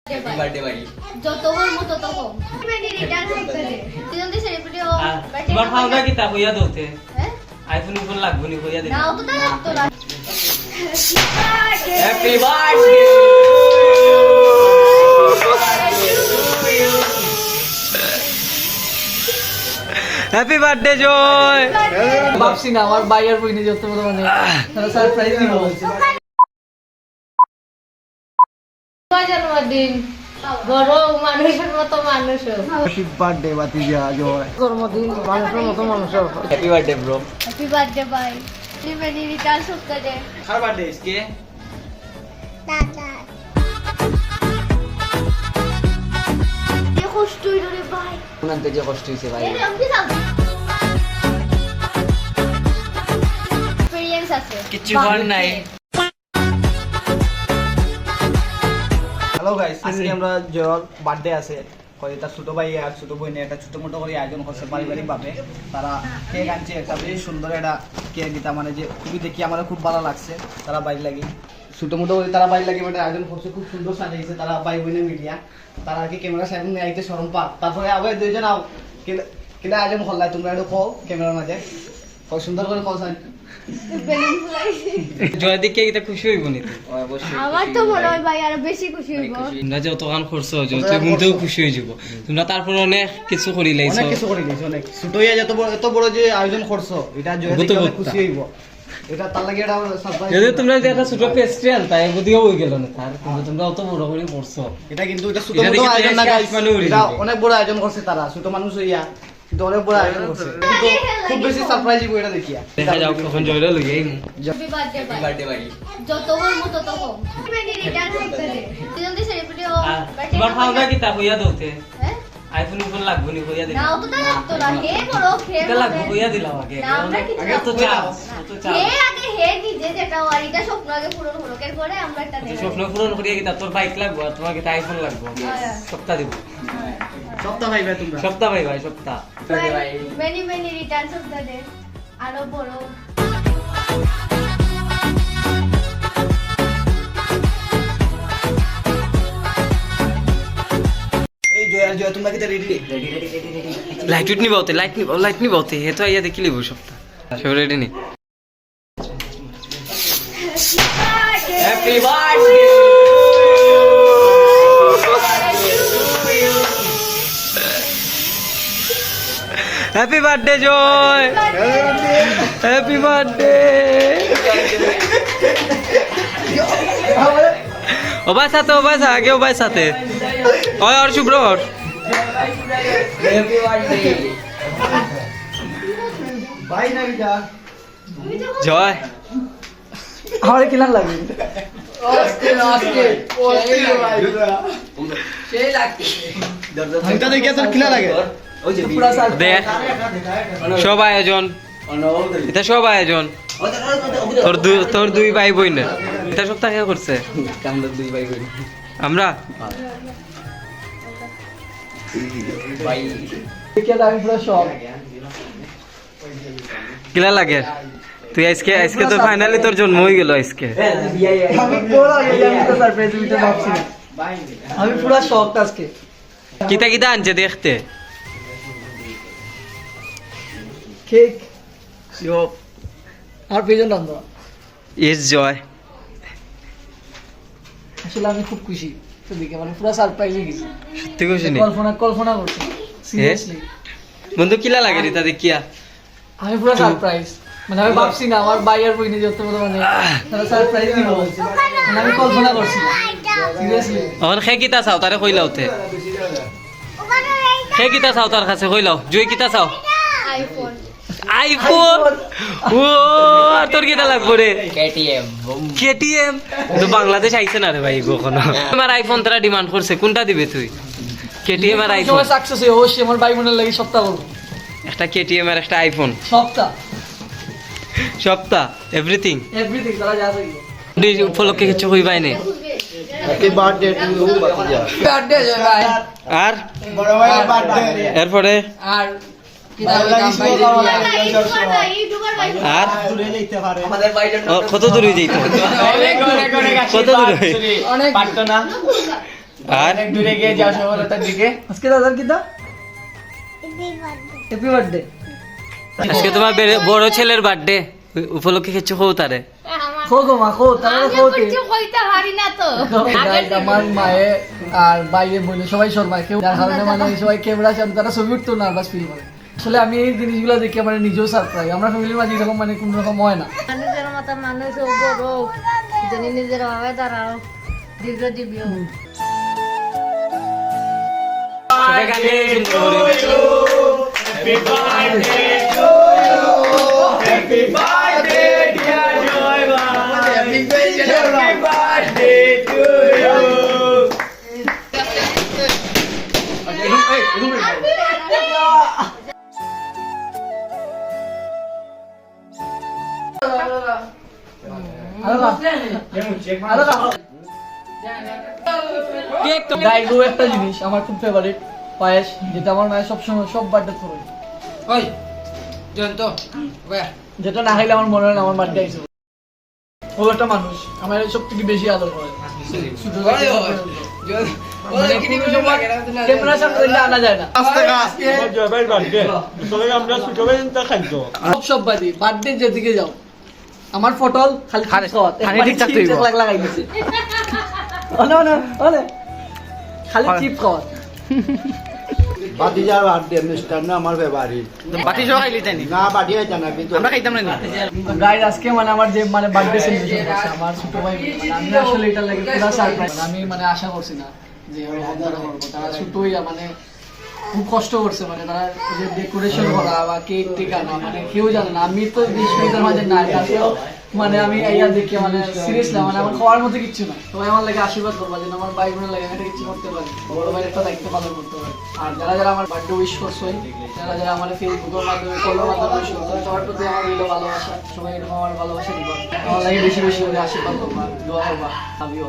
Birthday भाई যত বল মত তত কম মেনি রিটার্ন করতে দে জলদি সেলিব্রিটি ও বার্থডে তোমার ফাউন্ডার কি তা কইয়া দউতে হ্যাঁ আইফোন ফোন লাগবো নি কইয়া দে নাও তো না তো না हैप्पी बर्थडे হ্যাপি বার্থডে জয় ভাবছি না আমার বাইয়ার বইনি যত বড় মানে সারপ্রাইজ দিব বলছে জন্মদিন বড় মানুষের মতো মানুষ হ্যাপি বার্থডে বাতিজা জয় জন্মদিন মানুষের মতো মানুষ happy birthday bro happy birthday ভাই মেনি রিটার্ন করতে দে हर बर्थडे इसके দাদা এ কষ্ট হইলো রে ভাই उनते जे कष्ट হইছে ভাই এ রে আমি যাও এক্সপেরিয়েন্স আছে কিছু কর নাই হ্যালো গাইস আজকে আমরা জয়র বার্থডে আছে কয়টা ছোট ভাই আর ছোট বোনে একটা ছোট মোটো করে আয়োজন করছে পারিবারিক ভাবে তারা কেক আনছে একটা বেশ সুন্দর একটা কেক দিতা মানে যে খুবই দেখি আমার খুব ভালো লাগছে তারা বাইক লাগি ছোট মোটো করে তারা বাইক লাগি মানে আয়োজন করছে খুব সুন্দর সাজিয়েছে তারা ভাই বোনে মিডিয়া তারা কি ক্যামেরা সামনে আইতে শরম পা তারপরে আবার দুইজন আও কিলা আয়োজন করলাই তোমরা একটু কও ক্যামেরার মাঝে কত সুন্দর করে কও সাইন বেলুন ফুলাইছি জয় দিকে এটা খুশি হইব নি অবশ্যই আমার তো মনে হয় ভাই আরো বেশি খুশি হইব তোমরা যে অতখান খরচ যত মনতেও খুশি হয়ে যাব তোমরা তারপর অনেক কিছু করি লাইছো অনেক কিছু করে দিয়েছে অনেক ছোট হইয়া এত বড় যে আয়োজন করছো এটা জয় দেখে অনেক খুশি হইব এটা তার লাগে এটা সারপ্রাইজ যদি তোমরা যে একটা ছোট পেস্ট্রি আনতা এগুদিও হই গেল না তার কিন্তু তোমরা অত বড় করে করছো এটা কিন্তু এটা ছোট এটা বড় দেখে আয়োজন না আজকে guys, আসমানে উড়ে এটা যাবে। অনেক বড় আয়োজন করছে তারা ছোট মানুষ হইয়া কিন্তু অনেক বড় আয়োজন করছে কিন্তু খুব বেশি সারপ্রাইজ হইব এটা দেখিয়া দেখা যাও কখন জয়রে লই আইমু হ্যাপি বার্থডে हैप्पी ভাই बर्थडे भाई যত বল মত তত কম মেনি রিটার্ন করতে দে জলদি সেলিব্রিটি ও বার্থডে তোমার ফাউন্ডার কি তা কইয়া দউতে হ্যাঁ আইফোন ফোন লাগবো নি কইয়া দে নাও তো না তো না হে বড় হে এটা লাগবো কইয়া দিলাম আগে না আমরা কিছু আগে তো চাও তো চাও হে আগে হে নিজে যেটা ওয়ারিটা স্বপ্ন আগে পূরণ হলো এর পরে আমরা একটা দেব স্বপ্ন পূরণ করিয়া কি তোর বাইক লাগবো আর তোমাকে তো আইফোন লাগবো সপ্তাহ দিব সপ্তাহ ভাই তোমরা সপ্তাহ ভাই সপ্তাহ बर्थडे भाई মেনি রিটার্ন করতে দে আরো বড় এই জয় তোমরা কি রেডি লাইট উঠ নিবাওতে লাইট নিবাওতে হে তো আইয়া দেখি লিব সপ্তাহ সব রেডি নি हैप्पी बर्थडे হ্যাপি বার্থডে জয় হ্যাপি বার্থডে ওবাই সাথে আগে ওবাই সাথে ওই আর শুভ্র हैप्पी बर्थडे ভাই না যা জয় আমার কিলান লাগে সেই লাগতে এটা দেখে তোর কিলা লাগে ওই যে পুরা সার দেখ সব আয়োজন এটা সব আয়োজন তোর দুই ভাই বোন এটা সপ্তাহ কে করছে আমরা দুই ভাই করি আমরা ভাই দেখে আমি পুরো শক কিলা লাগে তুই আজকে তো ফাইনালি তোর জন্ম হয়ে গেল আজকে আমি বড় আগে আমি তো সারপ্রাইজ দিতে ভাবছি না আমি পুরো শক আজকে কিতা আনছে দেখতে কেক ইয়ো আর পেজন নাম দাও ইস জয় আসলে আমি খুব খুশি তো দেখে মানে পুরো সারপ্রাইজ হয়ে গেছি সত্যি খুশি নি কল্পনা করছি সিরিয়াসলি বন্ধু কিলা লাগে রে তা দেখিয়া আমি পুরো সারপ্রাইজ মানে আমি ভাবছি না আমার বাইয়ার বইনি যত বড় মানে সারপ্রাইজ দিব বলছে মানে আমি কল্পনা করছি না সিরিয়াসলি এখন সে কিতা চাও তারে কইলাওতে সে কিতা চাও তার কাছে কইলাও জুই কিতা চাও আইফোন আইফোন ও আর তোর কিটা লাগবো রে কেটিএম কেটিএম তো বাংলাদেশ আইছে না রে ভাই কখনো আমার আইফোন তারা ডিমান্ড করছে কোনটা দিবে তুই কেটিএম আর আইফোন সময় সাকসেস হয়ে অবশ্যই আমার ভাই বোনের লাগি সপ্তাহ করবো একটা কেটিএম আর একটা আইফোন সপ্তাহ সপ্তাহ এভরিথিং এভরিথিং তারা যা চাইবে উপলক্ষে কিছু কইবাই নে হ্যাপি বার্থডে টু ইউ বাতিজা বার্থডে জয় ভাই আর বড় ভাইয়ের বার্থডে এরপরে আর আর আমাদের বাইরে কত দূর হয়ে যেত কত দূর হয়ে অনেক পারতো না আর অনেক দূরে গিয়ে যাও সফলতার দিকে। আজকে দাদার কি দা হ্যাপি বার্থডে আজকে তোমার বড় ছেলের বার্থডে উপলক্ষে কিছু হো তারে খো গো মা খো তাহলে আমি খোতে কিছু কইতে পারি না তো আমার মায়ে আর বাইরে বোনে সবাই শর্মায় কেউ যার কারণে মানে সবাই ক্যামেরা সামনে তারা ছবি উঠতো নার্ভাস ফিল করে আসলে আমি এই জিনিসগুলো দেখে মানে নিজেও সারপ্রাইজ আমরা ফ্যামিলির মাঝে এরকম মানে কোনো রকম হয় না মানুষের মতো মানুষ বড় জানি নিজের ভাবে দাঁড়াও দীর্ঘ জীবী হোক। সবাই গান গেয়ে সুন্দর করে। গাইগো একটা জিনিস আমার খুব ফেভারিট পায়েস যেটা আমার মায়ের সবসময় সব বার্থডে করে ওই জয়ন্ত যেটা না খাইলে আমার মনে হয় না আমার বার্থডে আইছে ও একটা মানুষ আমার সব থেকে বেশি আদর করে ক্যামেরার সামনে দিলে আনা যায় না সব বাদি বার্থডে যেদিকে যাও আমার ফটল খালি খালি ঠিকঠাক তুই বল। লাগাই দিছে খালি চিপ খাওয়া বাতিজার বার্থডে মিষ্টান্ন আমার ফেভারিট বাতি সহ খাইলি তাই না বাটিয়ে জানা কিন্তু আমরা খাইতাম না গাইস আজকে মানে আমার যে মানে বার্থডে সেলিব্রেশন করছে আমার ছোট ভাই মানে আমি আসলে এটা লাগে পুরো সারপ্রাইজ আমি মানে আশা করছি না যে এরকম তারা করবো তারা ছোটই মানে খুব কষ্ট করছে মানে তারা যে ডেকোরেশন করা বা কেক টেক আনা মানে কেউ জানে না আমি তো বিশ্ববিদ্যালয়ের মাঝে নাই তারপরেও মানে আমি এইয়া দেখে মানে সিরিয়াসলি মানে আমার খাওয়ার মতো কিচ্ছু না সবাই আমার লাগে আশীর্বাদ করবা যেন আমার ভাই বোনের লাগে এটা কিছু করতে পারি বড় ভাইয়ের একটা দায়িত্ব পালন করতে পারি আর যারা যারা আমার বার্থডে উইশ করছো যারা যারা আমার ফেসবুকের মাধ্যমে কলের মাধ্যমে উইশ করছো সবার প্রতি আমার রইল ভালোবাসা সবাই এরকম আমার ভালোবাসা দিবা আমার লাগে বেশি বেশি করে আশীর্বাদ করবা দোয়া করবা আমিও